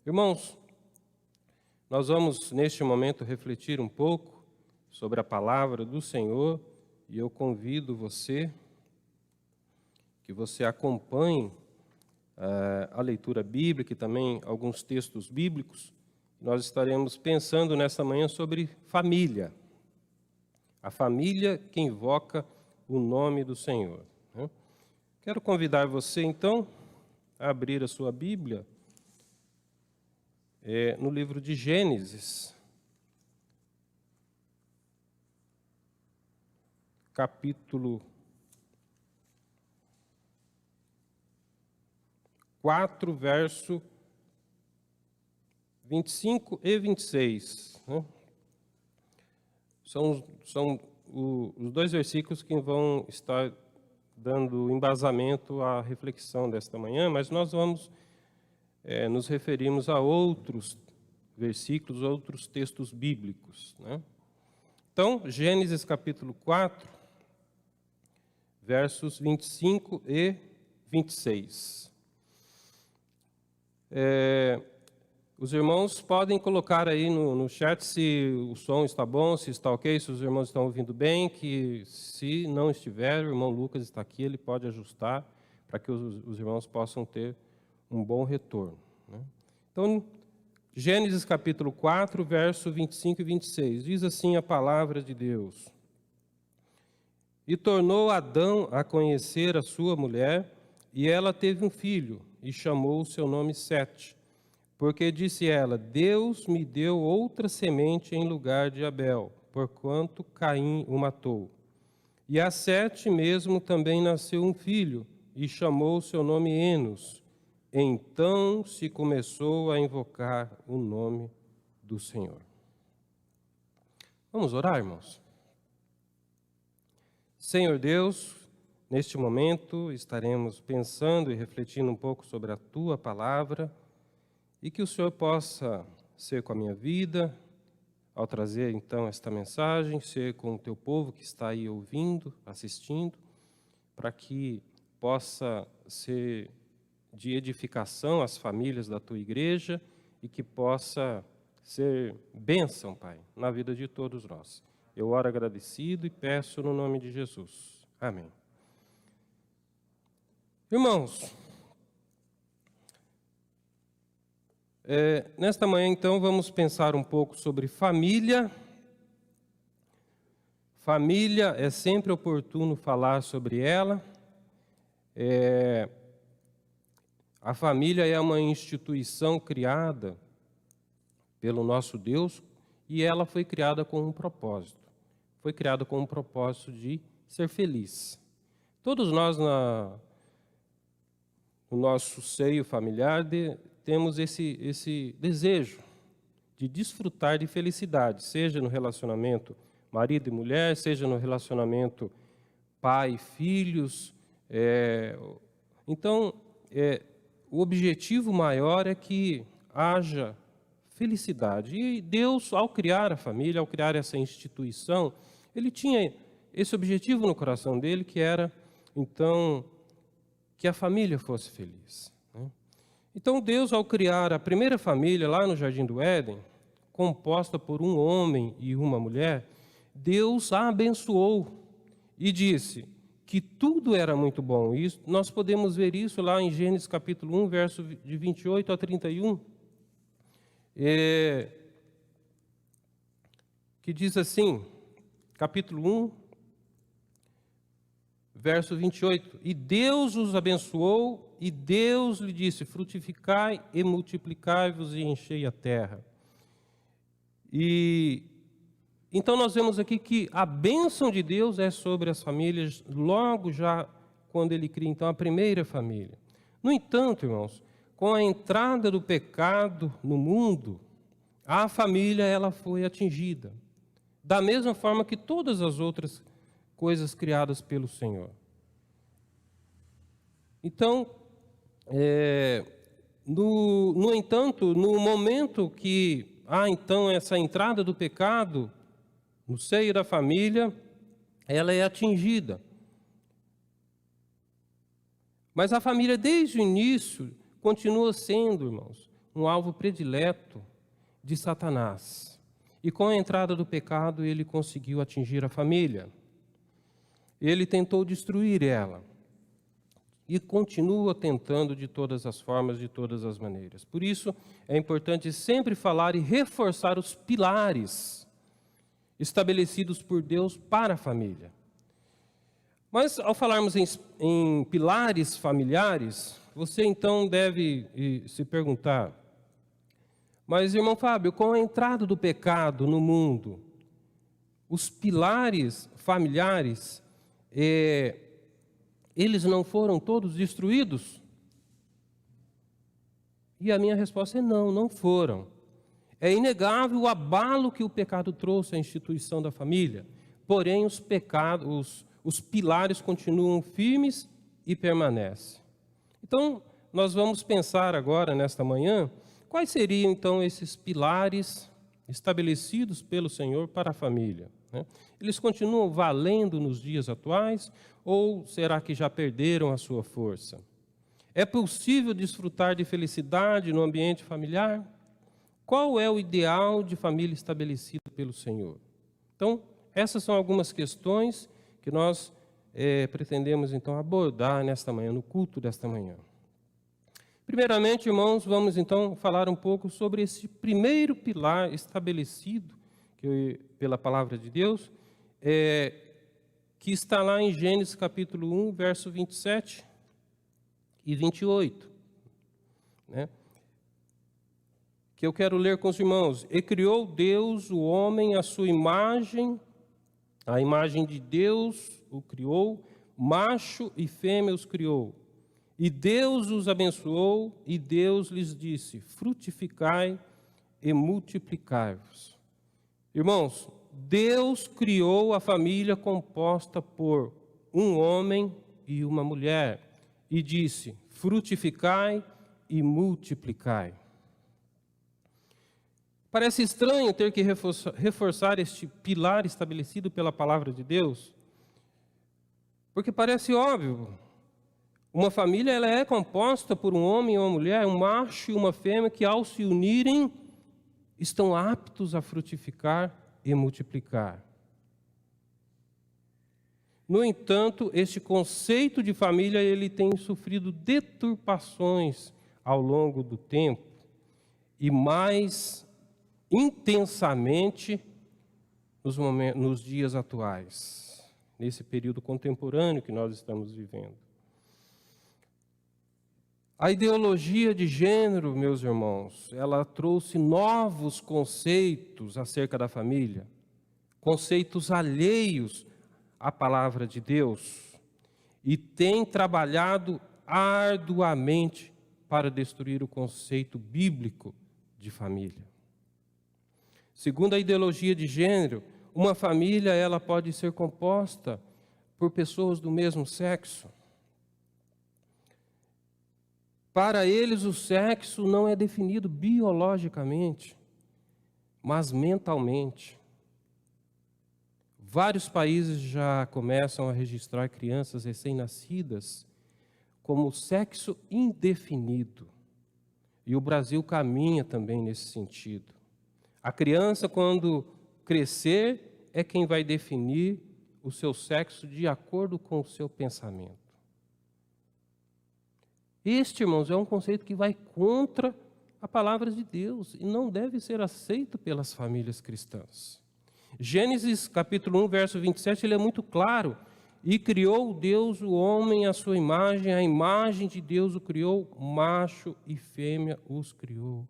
Irmãos, nós vamos neste momento refletir um pouco sobre a palavra do Senhor e eu convido que você acompanhe a leitura bíblica e também alguns textos bíblicos. Nós estaremos pensando nesta manhã sobre família. A família que invoca o nome do Senhor. Quero convidar você, então, a abrir a sua Bíblia no livro de Gênesis, capítulo 4, verso 25 e 26. São os dois versículos que vão estar dando embasamento à reflexão desta manhã, mas nós vamos nos referimos a outros versículos, outros textos bíblicos. Então, Gênesis capítulo 4, versos 25 e 26. Os irmãos podem colocar aí no chat se o som está bom, se está ok, se os irmãos estão ouvindo bem, que se não estiver, o irmão Lucas está aqui, ele pode ajustar para que os irmãos possam ter um bom retorno. Então, Gênesis capítulo 4, verso 25 e 26, diz assim a palavra de Deus. E tornou Adão a conhecer a sua mulher, e ela teve um filho, e chamou o seu nome Sete, porque disse ela, Deus me deu outra semente em lugar de Abel, porquanto Caim o matou. E a Sete mesmo também nasceu um filho, e chamou o seu nome Enos. Então se começou a invocar o nome do Senhor. Vamos orar, irmãos? Senhor Deus, neste momento estaremos pensando e refletindo um pouco sobre a Tua palavra e que o Senhor possa ser com a minha vida, ao trazer então esta mensagem, ser com o Teu povo que está aí ouvindo, assistindo, para que possa ser de edificação às famílias da Tua igreja e que possa ser bênção, Pai, na vida de todos nós. Eu oro agradecido e peço no nome de Jesus. Amém. Irmãos, nesta manhã, então, vamos pensar um pouco sobre família. Família, é sempre oportuno falar sobre ela. A família é uma instituição criada pelo nosso Deus e ela foi criada com um propósito. Foi criada com um propósito de ser feliz. Todos nós, no nosso seio familiar, temos esse desejo de desfrutar de felicidade, seja no relacionamento marido e mulher, seja no relacionamento pai e filhos. Então, o objetivo maior é que haja felicidade. E Deus, ao criar a família, ao criar essa instituição, Ele tinha esse objetivo no coração dele, que era, então, que a família fosse feliz. Então, Deus, ao criar a primeira família lá no Jardim do Éden, composta por um homem e uma mulher, Deus a abençoou e disse que tudo era muito bom. Isso, nós podemos ver isso lá em Gênesis capítulo 1, verso de 28 a 31, que diz assim, capítulo 1, verso 28, e Deus os abençoou, e Deus lhe disse, frutificai e multiplicai-vos e enchei a terra. E então nós vemos aqui que a bênção de Deus é sobre as famílias, logo já quando Ele cria então a primeira família. No entanto, irmãos, com a entrada do pecado no mundo, a família ela foi atingida, da mesma forma que todas as outras coisas criadas pelo Senhor. Então, no entanto, no momento que há então essa entrada do pecado no seio da família, ela é atingida. Mas a família, desde o início, continua sendo, irmãos, um alvo predileto de Satanás. E com a entrada do pecado, ele conseguiu atingir a família. Ele tentou destruir ela. E continua tentando de todas as formas, de todas as maneiras. Por isso, é importante sempre falar e reforçar os pilares estabelecidos por Deus para a família. Mas, ao falarmos em pilares familiares, você então deve se perguntar: mas, irmão Fábio, com a entrada do pecado no mundo, os pilares familiares, eles não foram todos destruídos? E a minha resposta é não, não foram. É inegável o abalo que o pecado trouxe à instituição da família, porém os pilares continuam firmes e permanecem. Então, nós vamos pensar agora, nesta manhã, quais seriam então esses pilares estabelecidos pelo Senhor para a família, né? Eles continuam valendo nos dias atuais ou será que já perderam a sua força? É possível desfrutar de felicidade no ambiente familiar? Qual é o ideal de família estabelecido pelo Senhor? Então, essas são algumas questões que nós pretendemos então abordar nesta manhã, no culto desta manhã. Primeiramente, irmãos, vamos então falar um pouco sobre esse primeiro pilar estabelecido pela palavra de Deus, que está lá em Gênesis capítulo 1, verso 27 e 28, né? Que eu quero ler com os irmãos. E criou Deus o homem à sua imagem, a imagem de Deus o criou, macho e fêmea os criou. E Deus os abençoou, e Deus lhes disse: frutificai e multiplicai-vos. Irmãos, Deus criou a família composta por um homem e uma mulher, e disse: frutificai e multiplicai. Parece estranho ter que reforçar este pilar estabelecido pela palavra de Deus, porque parece óbvio. Uma família ela é composta por um homem e uma mulher, um macho e uma fêmea que, ao se unirem, estão aptos a frutificar e multiplicar. No entanto, este conceito de família ele tem sofrido deturpações ao longo do tempo e mais intensamente nos dias atuais, nesse período contemporâneo que nós estamos vivendo. A ideologia de gênero, meus irmãos, ela trouxe novos conceitos acerca da família, conceitos alheios à palavra de Deus, e tem trabalhado arduamente para destruir o conceito bíblico de família. Segundo a ideologia de gênero, uma família ela pode ser composta por pessoas do mesmo sexo. Para eles, o sexo não é definido biologicamente, mas mentalmente. Vários países já começam a registrar crianças recém-nascidas como sexo indefinido. E o Brasil caminha também nesse sentido. A criança, quando crescer, é quem vai definir o seu sexo de acordo com o seu pensamento. Este, irmãos, é um conceito que vai contra a palavra de Deus e não deve ser aceito pelas famílias cristãs. Gênesis capítulo 1, verso 27, ele é muito claro. E criou Deus o homem à sua imagem, a imagem de Deus o criou, macho e fêmea os criou.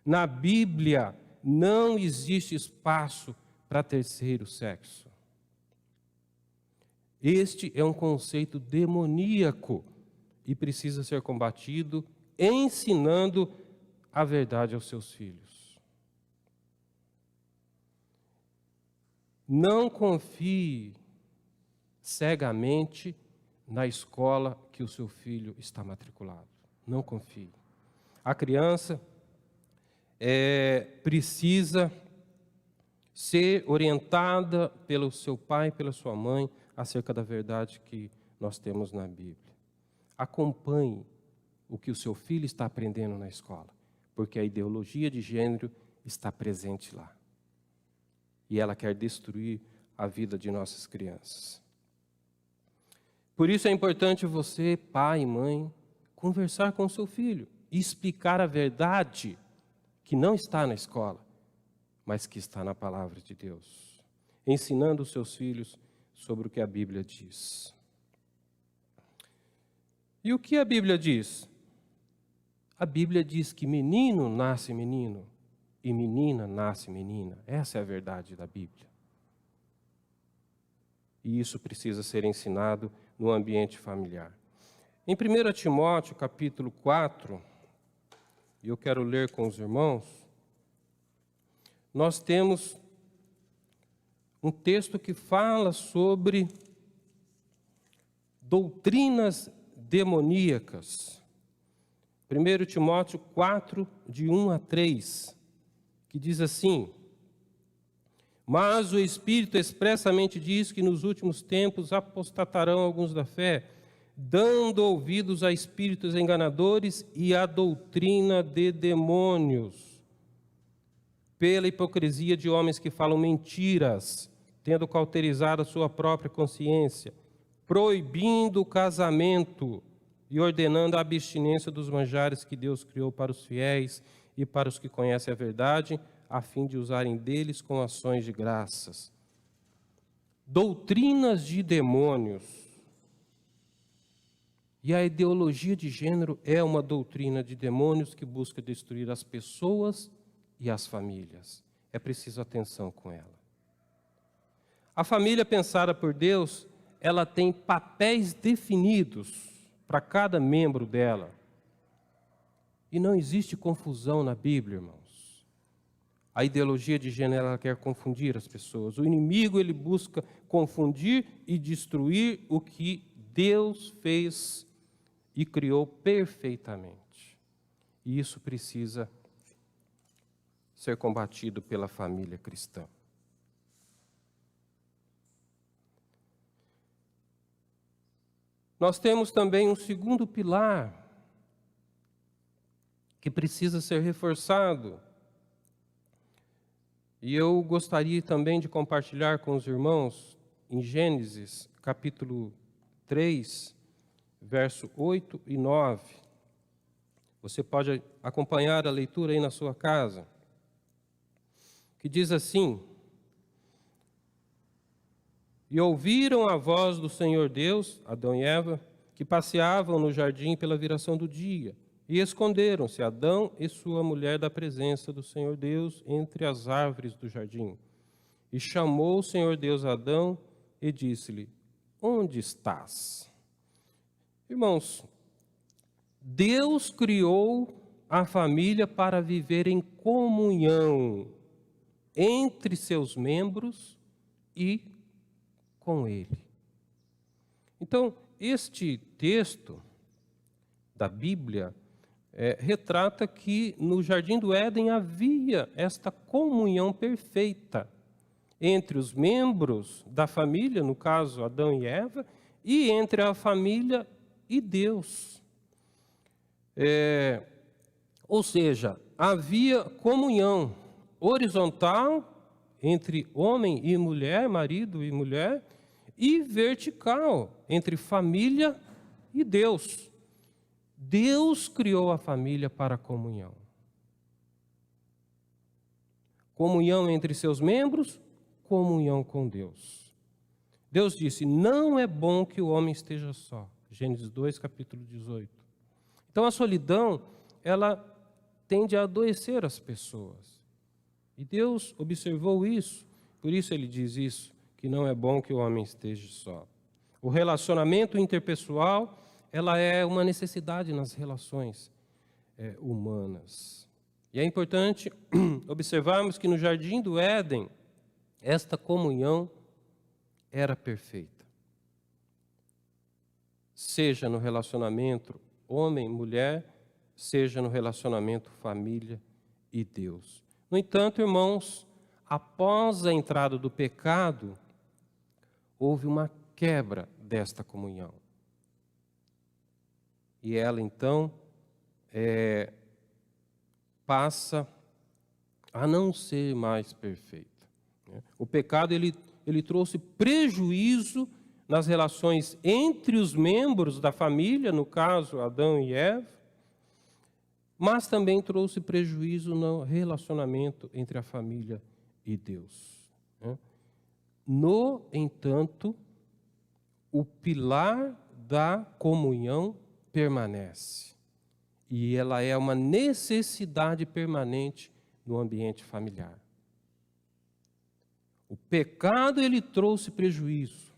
Na Bíblia não existe espaço para terceiro sexo. Este é um conceito demoníaco e precisa ser combatido ensinando a verdade aos seus filhos. Não confie cegamente na escola que o seu filho está matriculado. Não confie. A criança precisa ser orientada pelo seu pai, pela sua mãe, acerca da verdade que nós temos na Bíblia. Acompanhe o que o seu filho está aprendendo na escola. porque a ideologia de gênero está presente lá. E ela quer destruir a vida de nossas crianças. Por isso é importante você, pai e mãe, conversar com seu filho e explicar a verdade que não está na escola, mas que está na palavra de Deus, ensinando os seus filhos sobre o que a Bíblia diz. E o que a Bíblia diz? A Bíblia diz que menino nasce menino e menina nasce menina. Essa é a verdade da Bíblia. E isso precisa ser ensinado no ambiente familiar. Em 1 Timóteo, capítulo 4, e eu quero ler com os irmãos, nós temos um texto que fala sobre doutrinas demoníacas. 1 Timóteo 4, de 1 a 3, que diz assim: mas o Espírito expressamente diz que nos últimos tempos apostatarão alguns da fé, dando ouvidos a espíritos enganadores e à doutrina de demônios, pela hipocrisia de homens que falam mentiras, tendo cauterizado a sua própria consciência, proibindo o casamento e ordenando a abstinência dos manjares que Deus criou para os fiéis e para os que conhecem a verdade, a fim de usarem deles com ações de graças. Doutrinas de demônios. E a ideologia de gênero é uma doutrina de demônios que busca destruir as pessoas e as famílias. É preciso atenção com ela. A família pensada por Deus, ela tem papéis definidos para cada membro dela. E não existe confusão na Bíblia, irmãos. A ideologia de gênero, ela quer confundir as pessoas. O inimigo, ele busca confundir e destruir o que Deus fez e criou perfeitamente. E isso precisa ser combatido pela família cristã. Nós temos também um segundo pilar que precisa ser reforçado. E eu gostaria também de compartilhar com os irmãos em Gênesis, capítulo 3, verso 8 e 9. Você pode acompanhar a leitura aí na sua casa. Que diz assim: e ouviram a voz do Senhor Deus, Adão e Eva, que passeavam no jardim pela viração do dia. E esconderam-se Adão e sua mulher da presença do Senhor Deus entre as árvores do jardim. E chamou o Senhor Deus a Adão e disse-lhe: onde estás? Irmãos, Deus criou a família para viver em comunhão entre seus membros e com Ele. Então, este texto da Bíblia retrata que no Jardim do Éden havia esta comunhão perfeita entre os membros da família, no caso Adão e Eva, e entre a família e Deus. Ou seja, havia comunhão horizontal entre homem e mulher, marido e mulher, e vertical entre família e Deus. Deus criou a família para a comunhão. Comunhão entre seus membros, comunhão com Deus. Deus disse: não é bom que o homem esteja só. Gênesis 2, capítulo 18. Então a solidão, ela tende a adoecer as pessoas. E Deus observou isso, por isso ele diz isso, que não é bom que o homem esteja só. O relacionamento interpessoal, ela é uma necessidade nas relações humanas. E é importante observarmos que no Jardim do Éden, esta comunhão era perfeita. Seja no relacionamento homem-mulher, seja no relacionamento família e Deus. No entanto, irmãos, após a entrada do pecado, houve uma quebra desta comunhão. E ela, então, passa a não ser mais perfeita. O pecado ele trouxe prejuízo nas relações entre os membros da família, no caso Adão e Eva, mas também trouxe prejuízo no relacionamento entre a família e Deus. No entanto, o pilar da comunhão permanece. E ela é uma necessidade permanente no ambiente familiar. O pecado, ele trouxe prejuízo.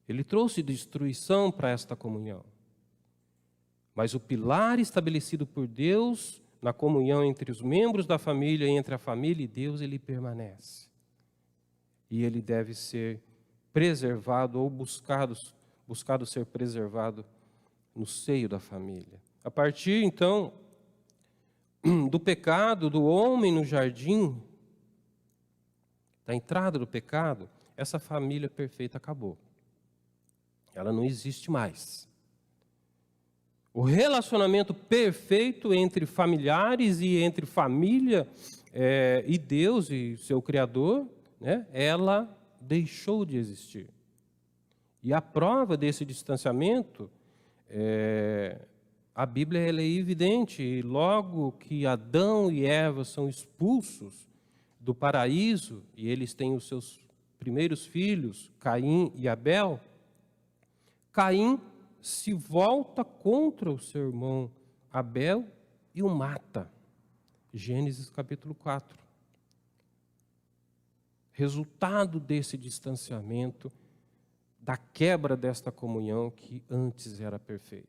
Ele trouxe destruição para esta comunhão. Mas o pilar estabelecido por Deus, na comunhão entre os membros da família, entre a família e Deus, ele permanece. E ele deve ser preservado ou buscado ser preservado no seio da família. A partir, então, do pecado do homem no jardim, da entrada do pecado, essa família perfeita acabou. Ela não existe mais. O relacionamento perfeito entre familiares e entre família e Deus e seu Criador, ela deixou de existir. E a prova desse distanciamento, a Bíblia ela é evidente. E logo que Adão e Eva são expulsos do paraíso, e eles têm os seus primeiros filhos, Caim e Abel, Caim se volta contra o seu irmão Abel e o mata. Gênesis capítulo 4. Resultado desse distanciamento, da quebra desta comunhão que antes era perfeita.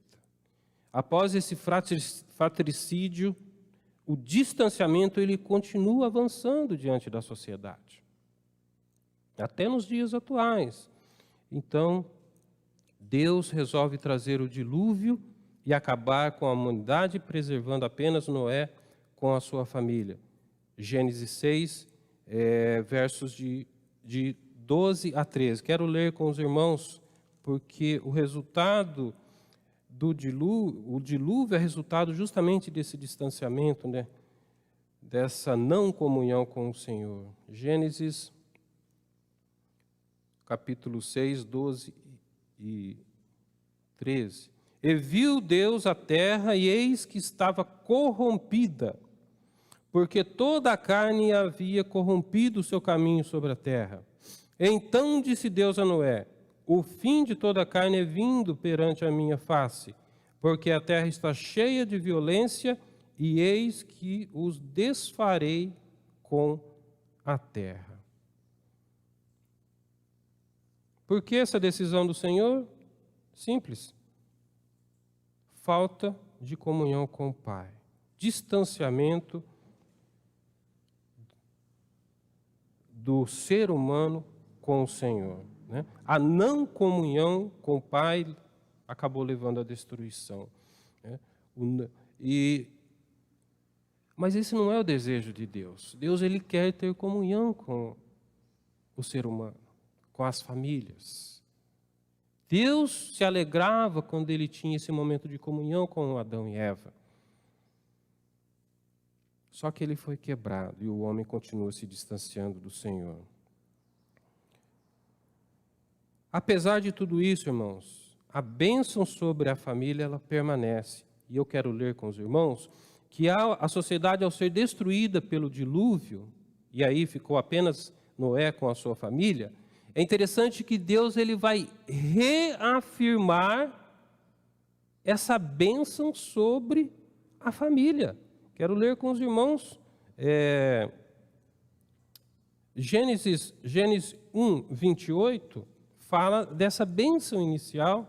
Após esse fratricídio, o distanciamento ele continua avançando diante da sociedade, até nos dias atuais. Então, Deus resolve trazer o dilúvio e acabar com a humanidade, preservando apenas Noé com a sua família. Gênesis 6, versos de 12 a 13. Quero ler com os irmãos, porque o resultado do dilúvio é resultado justamente desse distanciamento, dessa não comunhão com o Senhor. Gênesis, capítulo 6, 12 e 13. E viu Deus a terra, e eis que estava corrompida, porque toda a carne havia corrompido o seu caminho sobre a terra. Então disse Deus a Noé: o fim de toda a carne é vindo perante a minha face, porque a terra está cheia de violência, e eis que os desfarei com a terra. Por que essa decisão do Senhor? Simples. Falta de comunhão com o Pai. Distanciamento do ser humano com o Senhor. A não comunhão com o Pai acabou levando à destruição. Mas esse não é o desejo de Deus. Deus ele quer ter comunhão com o ser humano, com as famílias. Deus se alegrava quando ele tinha esse momento de comunhão com Adão e Eva. Só que ele foi quebrado e o homem continua se distanciando do Senhor. Apesar de tudo isso, irmãos, a bênção sobre a família ela permanece. E eu quero ler com os irmãos que a sociedade, ao ser destruída pelo dilúvio, e aí ficou apenas Noé com a sua família, é interessante que Deus ele vai reafirmar essa bênção sobre a família. Quero ler com os irmãos Gênesis 1, 28, fala dessa bênção inicial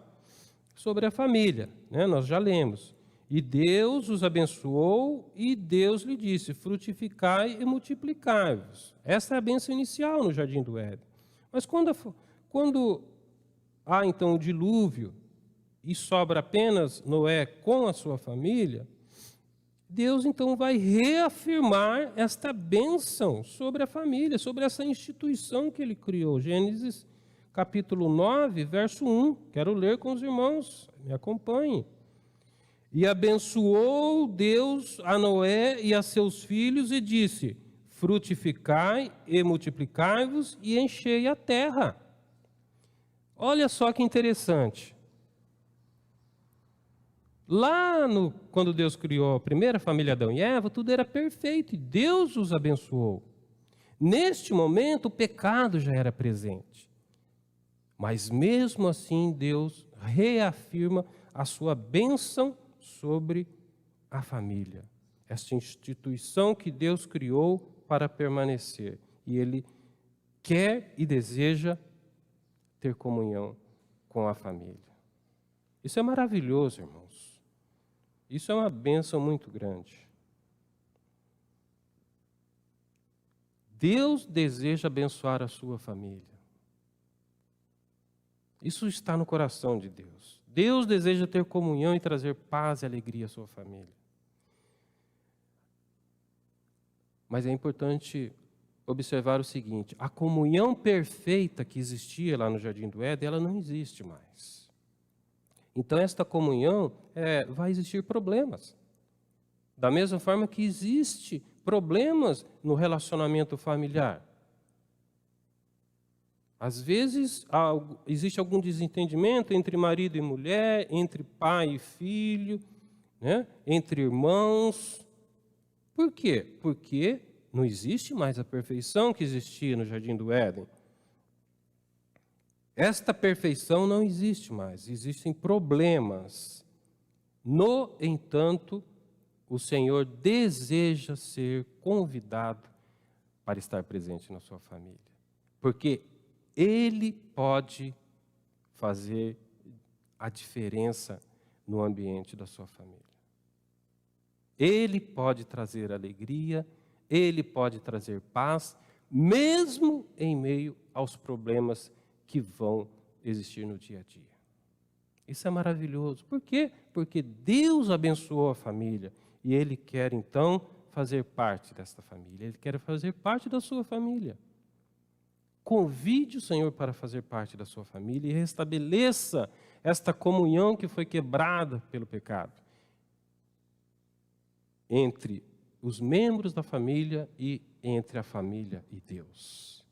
sobre a família. Nós já lemos. E Deus os abençoou e Deus lhe disse: frutificai e multiplicai-vos. Essa é a bênção inicial no Jardim do Éden. Mas quando há então o dilúvio e sobra apenas Noé com a sua família, Deus então vai reafirmar esta bênção sobre a família, sobre essa instituição que ele criou. Gênesis capítulo 9, verso 1. Quero ler com os irmãos, me acompanhem. E abençoou Deus a Noé e a seus filhos e disse: frutificai e multiplicai-vos e enchei a terra. Olha só que interessante. Quando Deus criou a primeira família, Adão e Eva, tudo era perfeito e Deus os abençoou. Neste momento, o pecado já era presente. Mas mesmo assim, Deus reafirma a sua bênção sobre a família. Esta instituição que Deus criou para permanecer. E Ele quer e deseja ter comunhão com a família. Isso é maravilhoso, irmãos. Isso é uma bênção muito grande. Deus deseja abençoar a sua família. Isso está no coração de Deus. Deus deseja ter comunhão e trazer paz e alegria à sua família. Mas é importante observar o seguinte: a comunhão perfeita que existia lá no Jardim do Éden, ela não existe mais. Então, esta comunhão vai existir problemas. Da mesma forma que existe problemas no relacionamento familiar. Às vezes, existe algum desentendimento entre marido e mulher, entre pai e filho, né? Entre irmãos. Por quê? Porque não existe mais a perfeição que existia no Jardim do Éden. Esta perfeição não existe mais, existem problemas. No entanto, o Senhor deseja ser convidado para estar presente na sua família. Porque Ele pode fazer a diferença no ambiente da sua família. Ele pode trazer alegria, Ele pode trazer paz, mesmo em meio aos problemas que vão existir no dia a dia. Isso é maravilhoso. Por quê? Porque Deus abençoou a família e Ele quer, então, fazer parte desta família. Ele quer fazer parte da sua família. Convide o Senhor para fazer parte da sua família e restabeleça esta comunhão que foi quebrada pelo pecado entre os membros da família e entre a família e Deus.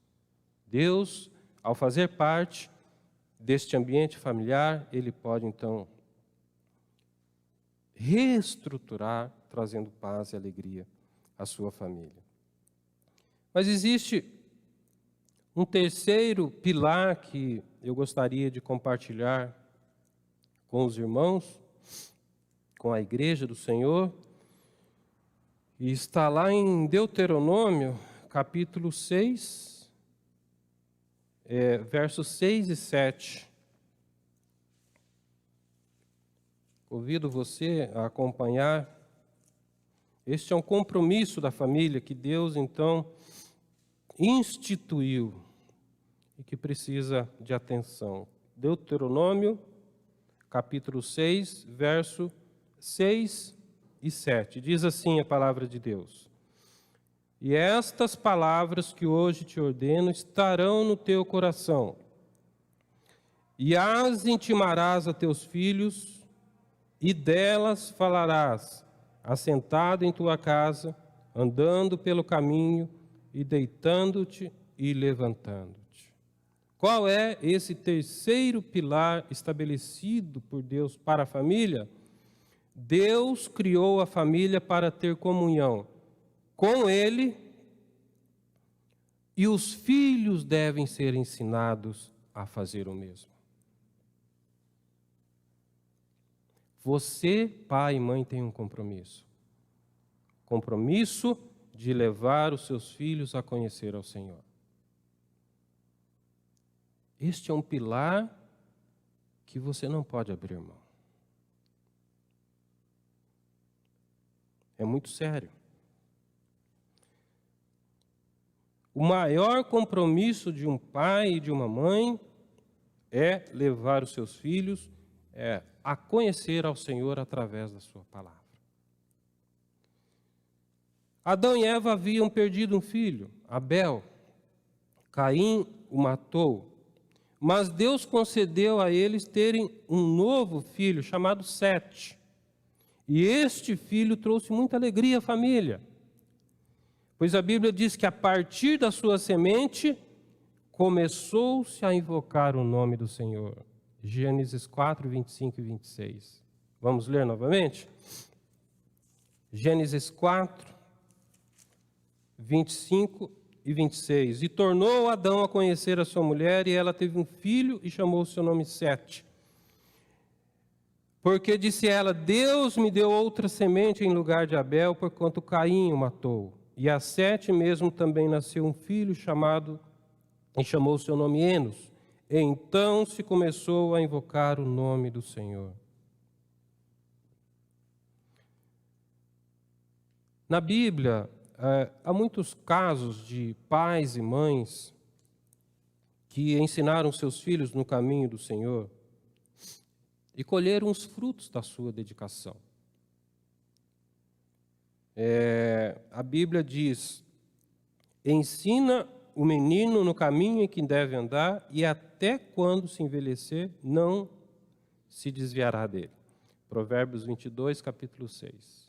Deus, ao fazer parte deste ambiente familiar, Ele pode, então, reestruturar, trazendo paz e alegria à sua família. Mas existe um terceiro pilar que eu gostaria de compartilhar com os irmãos, com a igreja do Senhor, e está lá em Deuteronômio, capítulo 6, versos 6 e 7. Convido você a acompanhar. Este é um compromisso da família que Deus, então, instituiu e que precisa de atenção. Deuteronômio, capítulo 6, verso 6 e 7. Diz assim a palavra de Deus: E estas palavras que hoje te ordeno estarão no teu coração, e as intimarás a teus filhos, e delas falarás, assentado em tua casa, andando pelo caminho, e deitando-te e levantando-te. Qual é esse terceiro pilar estabelecido por Deus para a família? Deus criou a família para ter comunhão com Ele, e os filhos devem ser ensinados a fazer o mesmo. Você, pai e mãe, tem um compromisso. Compromisso de levar os seus filhos a conhecer ao Senhor. Este é um pilar que você não pode abrir mão. É muito sério. O maior compromisso de um pai e de uma mãe é levar os seus filhos a conhecer ao Senhor através da sua palavra. Adão e Eva haviam perdido um filho, Abel. Caim o matou. Mas Deus concedeu a eles terem um novo filho chamado Sete. E este filho trouxe muita alegria à família, pois a Bíblia diz que a partir da sua semente começou-se a invocar o nome do Senhor. Gênesis 4, 25 e 26. Vamos ler novamente? Gênesis 4, 25 e 26. E tornou Adão a conhecer a sua mulher, e ela teve um filho e chamou o seu nome Sete. Porque disse ela: Deus me deu outra semente em lugar de Abel, porquanto Caim o matou. E a Sete mesmo também nasceu um filho e chamou o seu nome Enos. Então se começou a invocar o nome do Senhor. Na Bíblia, há muitos casos de pais e mães que ensinaram seus filhos no caminho do Senhor e colheram os frutos da sua dedicação. A Bíblia diz: ensina o menino no caminho em que deve andar, e até quando se envelhecer, não se desviará dele. Provérbios 22, capítulo 6.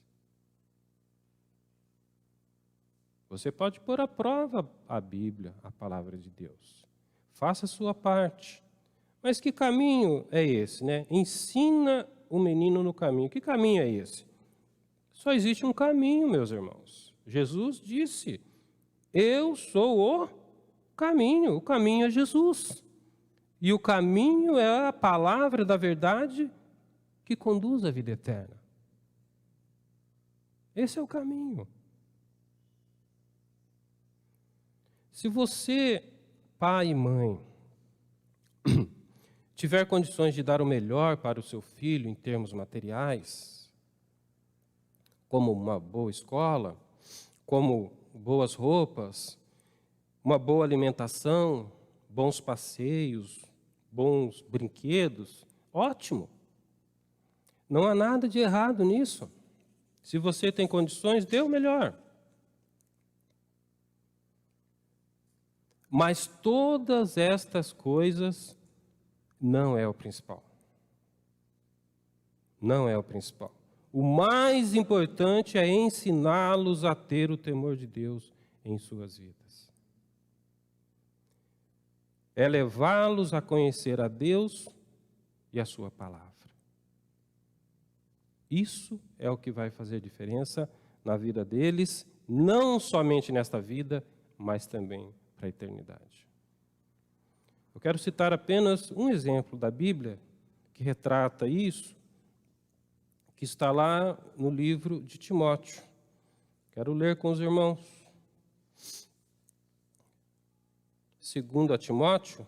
Você pode pôr à prova a Bíblia, a palavra de Deus. Faça a sua parte. Mas que caminho é esse, né? Ensina o menino no caminho. Que caminho é esse? Só existe um caminho, meus irmãos. Jesus disse: eu sou o caminho é Jesus. E o caminho é a palavra da verdade que conduz à vida eterna. Esse é o caminho. Se você, pai e mãe, tiver condições de dar o melhor para o seu filho em termos materiais, como uma boa escola, como boas roupas, uma boa alimentação, bons passeios, bons brinquedos, ótimo. Não há nada de errado nisso. Se você tem condições, dê o melhor. Mas todas estas coisas não é o principal. Não é o principal. O mais importante é ensiná-los a ter o temor de Deus em suas vidas. É levá-los a conhecer a Deus e a sua palavra. Isso é o que vai fazer diferença na vida deles, não somente nesta vida, mas também para a eternidade. Eu quero citar apenas um exemplo da Bíblia que retrata isso, que está lá no livro de Timóteo. Quero ler com os irmãos. 2 Timóteo,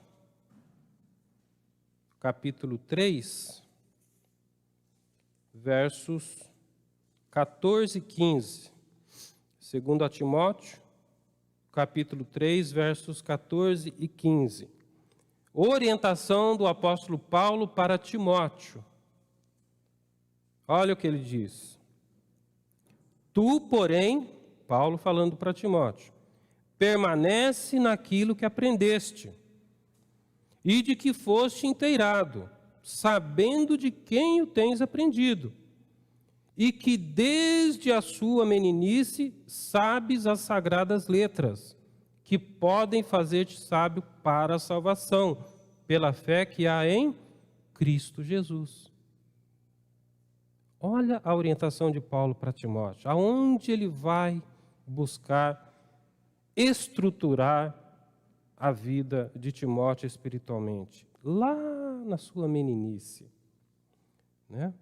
capítulo 3, versos 14 e 15. 2 Timóteo, capítulo 3, versos 14 e 15. Orientação do apóstolo Paulo para Timóteo. Olha o que ele diz. Tu, porém, Paulo falando para Timóteo, permanece naquilo que aprendeste e de que foste inteirado, sabendo de quem o tens aprendido, e que desde a sua meninice sabes as sagradas letras, que podem fazer-te sábio para a salvação, pela fé que há em Cristo Jesus. Olha a orientação de Paulo para Timóteo, aonde ele vai buscar estruturar a vida de Timóteo espiritualmente, lá na sua meninice, né?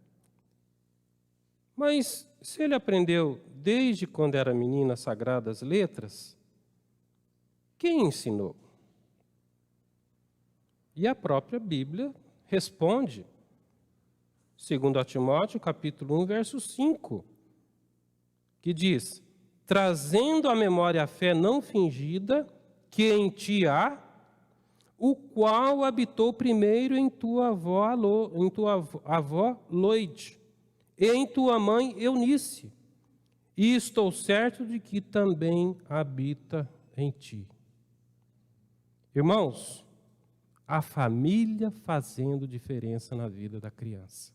Mas se ele aprendeu desde quando era menino as sagradas letras, quem ensinou? E a própria Bíblia responde, 2 Timóteo, capítulo 1, verso 5, que diz: trazendo à memória a fé não fingida que em ti há, o qual habitou primeiro em tua avó Loide, e em tua mãe Eunice, e estou certo de que também habita em ti. Irmãos, a família fazendo diferença na vida da criança,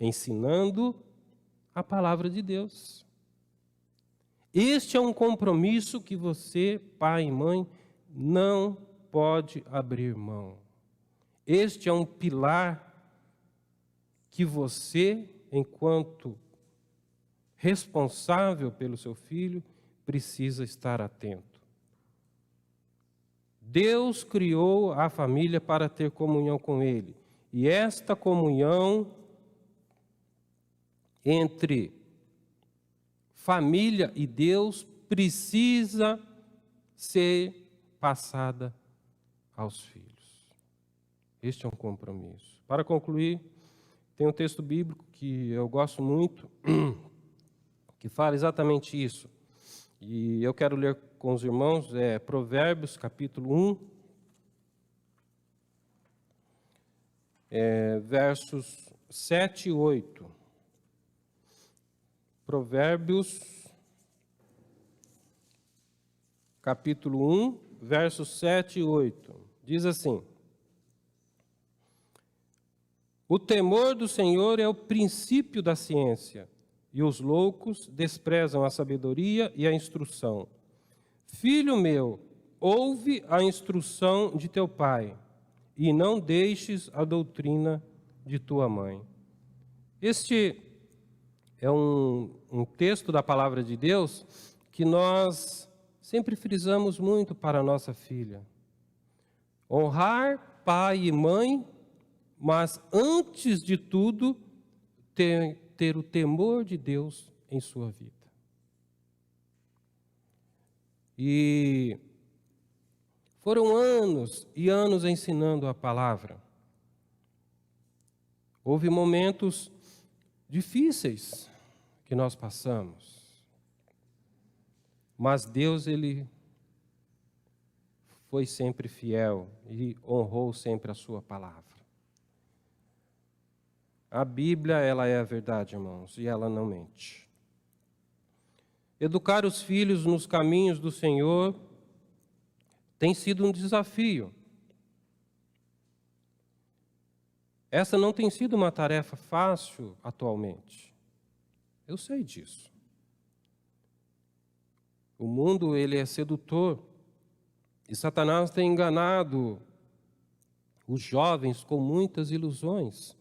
ensinando a palavra de Deus. Este é um compromisso que você, pai e mãe, não pode abrir mão. Este é um pilar que você, enquanto responsável pelo seu filho, precisa estar atento. Deus criou a família para ter comunhão com Ele. E esta comunhão entre família e Deus precisa ser passada aos filhos. Este é um compromisso. Para concluir, tem um texto bíblico que eu gosto muito, que fala exatamente isso. E eu quero ler com os irmãos, Provérbios, capítulo 1, versos 7 e 8. Provérbios, capítulo 1, versos 7 e 8. Diz assim: o temor do Senhor é o princípio da ciência, e os loucos desprezam a sabedoria e a instrução. Filho meu, ouve a instrução de teu pai, e não deixes a doutrina de tua mãe. Este é um texto da palavra de Deus que nós sempre frisamos muito para a nossa filha. Honrar pai e mãe, mas antes de tudo, ter o temor de Deus em sua vida. E foram anos e anos ensinando a palavra. Houve momentos difíceis que nós passamos, mas Deus, Ele foi sempre fiel e honrou sempre a sua palavra. A Bíblia, ela é a verdade, irmãos, e ela não mente. Educar os filhos nos caminhos do Senhor tem sido um desafio. Essa não tem sido uma tarefa fácil atualmente. Eu sei disso. O mundo, ele é sedutor. E Satanás tem enganado os jovens com muitas ilusões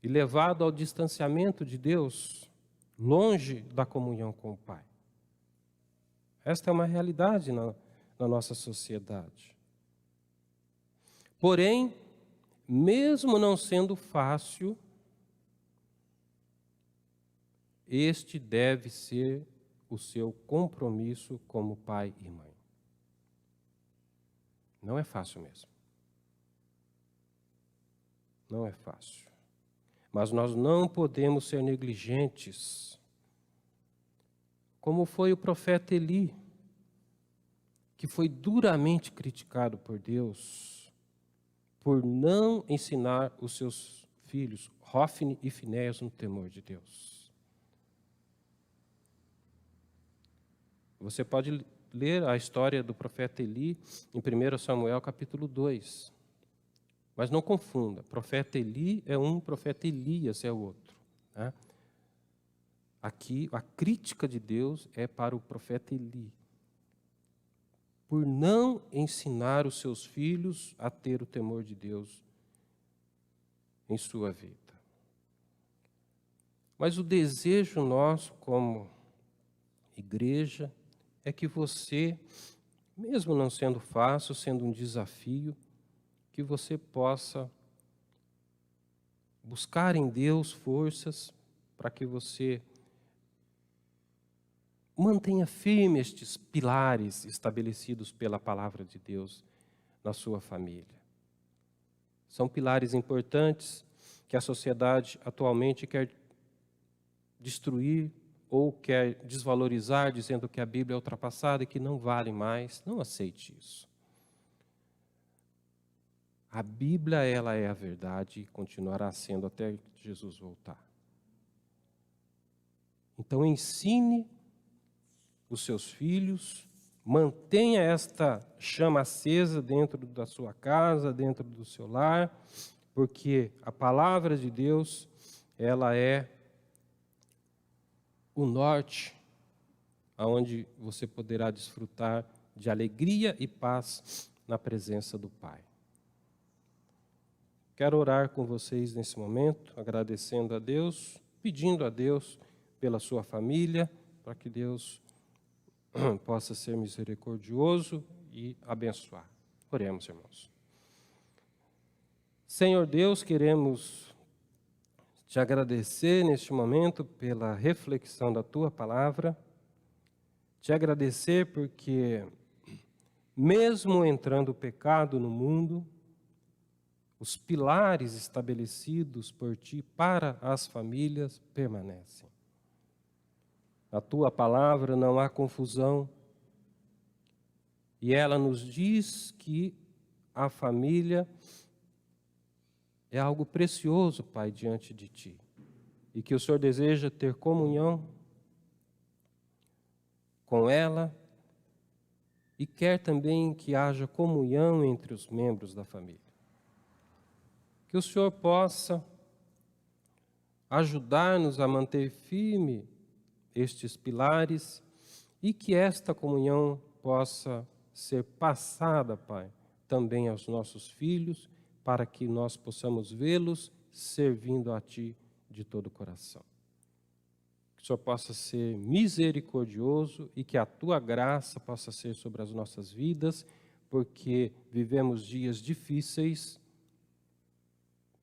e levado ao distanciamento de Deus, longe da comunhão com o Pai. Esta é uma realidade na nossa sociedade. Porém, mesmo não sendo fácil, este deve ser o seu compromisso como pai e mãe. Não é fácil mesmo. Não é fácil. Mas nós não podemos ser negligentes, como foi o profeta Eli, que foi duramente criticado por Deus por não ensinar os seus filhos, Hofni e Finéias, no temor de Deus. Você pode ler a história do profeta Eli em 1 Samuel capítulo 2. Mas não confunda, profeta Eli é um, profeta Elias é o outro. Né? Aqui, a crítica de Deus é para o profeta Eli, por não ensinar os seus filhos a ter o temor de Deus em sua vida. Mas o desejo nosso como igreja é que você, mesmo não sendo fácil, sendo um desafio, que você possa buscar em Deus forças para que você mantenha firme estes pilares estabelecidos pela palavra de Deus na sua família. São pilares importantes que a sociedade atualmente quer destruir ou quer desvalorizar, dizendo que a Bíblia é ultrapassada e que não vale mais. Não aceite isso. A Bíblia, ela é a verdade e continuará sendo até Jesus voltar. Então, ensine os seus filhos, mantenha esta chama acesa dentro da sua casa, dentro do seu lar, porque a palavra de Deus, ela é o norte, aonde você poderá desfrutar de alegria e paz na presença do Pai. Quero orar com vocês nesse momento, agradecendo a Deus, pedindo a Deus pela sua família, para que Deus possa ser misericordioso e abençoar. Oremos, irmãos. Senhor Deus, queremos te agradecer neste momento pela reflexão da tua palavra, te agradecer porque, mesmo entrando o pecado no mundo, os pilares estabelecidos por ti para as famílias permanecem. Na tua palavra não há confusão, e ela nos diz que a família é algo precioso, Pai, diante de ti, e que o Senhor deseja ter comunhão com ela e quer também que haja comunhão entre os membros da família. Que o Senhor possa ajudar-nos a manter firme estes pilares e que esta comunhão possa ser passada, Pai, também aos nossos filhos, para que nós possamos vê-los servindo a Ti de todo o coração. Que o Senhor possa ser misericordioso e que a Tua graça possa ser sobre as nossas vidas, porque vivemos dias difíceis,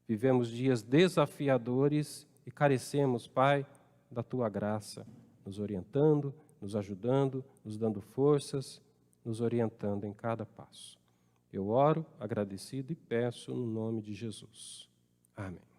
vivemos dias desafiadores e carecemos, Pai, da Tua graça, nos orientando, nos ajudando, nos dando forças, nos orientando em cada passo. Eu oro, agradecido e peço no nome de Jesus. Amém.